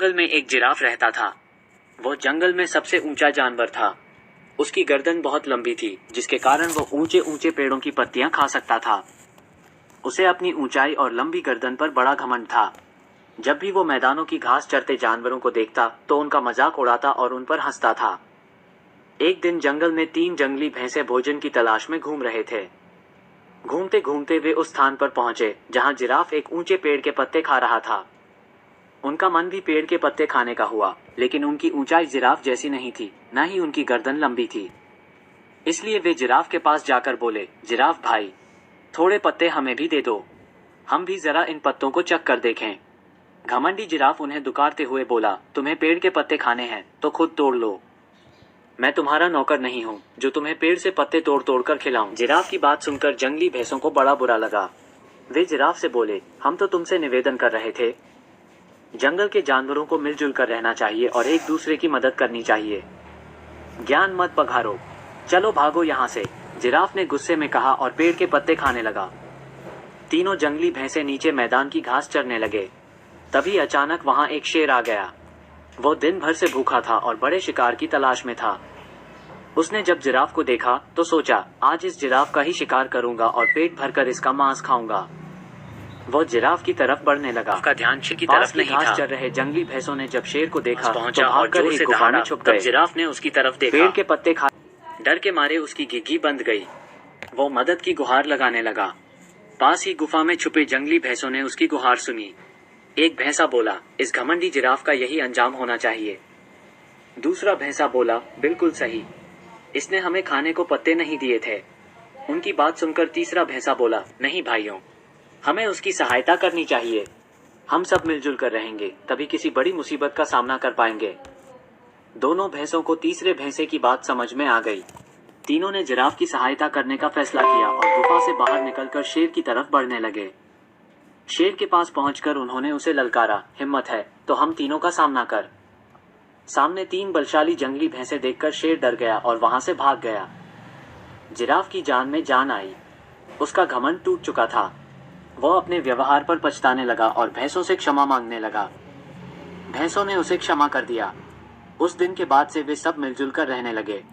जंगल में एक जिराफ रहता था। वो जंगल में सबसे ऊंचा जानवर था। उसकी गर्दन बहुत लंबी थी, जिसके कारण वो ऊंचे ऊंचे पेड़ों की पत्तियां खा सकता था। उसे अपनी ऊंचाई और लंबी गर्दन पर बड़ा घमंड था। जब भी वो मैदानों की घास चरते जानवरों को देखता तो उनका मजाक उड़ाता और उन पर हंसता था। एक दिन जंगल में 3 जंगली भैंसे भोजन की तलाश में घूम रहे थे। घूमते घूमते वे उस स्थान पर पहुंचे जहां जिराफ एक ऊंचे पेड़ के पत्ते खा रहा था। उनका मन भी पेड़ के पत्ते खाने का हुआ, लेकिन उनकी ऊंचाई जिराफ जैसी नहीं थी, न ही उनकी गर्दन लंबी थी। इसलिए वे जिराफ के पास जाकर बोले, जिराफ भाई, थोड़े पत्ते हमें भी दे दो, हम भी जरा इन पत्तों को चख कर देखें। घमंडी जिराफ उन्हें दुकारते हुए बोला, तुम्हें पेड़ के पत्ते खाने हैं तो खुद तोड़ लो, मैं तुम्हारा नौकर नहीं हूँ जो तुम्हें पेड़ से पत्ते तोड़ तोड़ कर खिलाऊं। जिराफ की बात सुनकर जंगली भैंसों को बड़ा बुरा लगा। वे जिराफ से बोले, हम तो तुमसे निवेदन कर रहे थे, जंगल के जानवरों को मिलजुल कर रहना चाहिए और एक दूसरे की मदद करनी चाहिए, ज्ञान मत पघारो, चलो भागो यहाँ से। जिराफ ने गुस्से में कहा और पेड़ के पत्ते खाने लगा। तीनों जंगली भैंसे नीचे मैदान की घास चरने लगे। तभी अचानक वहां एक शेर आ गया। वो दिन भर से भूखा था और बड़े शिकार की तलाश में था। उसने जब जिराफ को देखा तो सोचा, आज इस जिराफ का ही शिकार करूंगा और पेट भरकर इसका मांस खाऊंगा। वो जिराफ की तरफ बढ़ने लगा। उसका ध्यान शेर की तरफ नहीं था। चल रहे जंगली भैंसों ने जब शेर को देखा पहुंचा तो और भागकर जोर एक से गुफा में दहाड़ा। छुप तब गए। जिराफ ने उसकी तरफ देखा। पेड़ के पत्ते खा डर के मारे उसकी घिघी बंद गई। वो मदद की गुहार लगाने लगा। पास ही गुफा में छुपे जंगली भैंसों ने उसकी गुहार सुनी। एक भैंसा बोला, इस घमंडी जिराफ का यही अंजाम होना चाहिए। दूसरा भैंसा बोला, बिल्कुल सही, इसने हमें खाने को पत्ते नहीं दिए थे। उनकी बात सुनकर तीसरा भैंसा बोला, नहीं भाइयों, हमें उसकी सहायता करनी चाहिए, हम सब मिलजुल कर रहेंगे तभी किसी बड़ी मुसीबत का सामना कर पाएंगे। दोनों भैंसों को तीसरे भैंसे की बात समझ में आ गई। तीनों ने जिराफ की सहायता करने का फैसला किया और गुफा से बाहर निकलकर शेर की तरफ बढ़ने लगे। शेर के पास पहुंचकर उन्होंने उसे ललकारा, हिम्मत है तो हम तीनों का सामना कर। सामने 3 बलशाली जंगली भैंसे देखकर शेर डर गया और वहां से भाग गया। जिराफ की जान में जान आई। उसका घमंड टूट चुका था। वो अपने व्यवहार पर पछताने लगा और भैंसों से क्षमा मांगने लगा। भैंसों ने उसे क्षमा कर दिया। उस दिन के बाद से वे सब मिलजुल कर रहने लगे।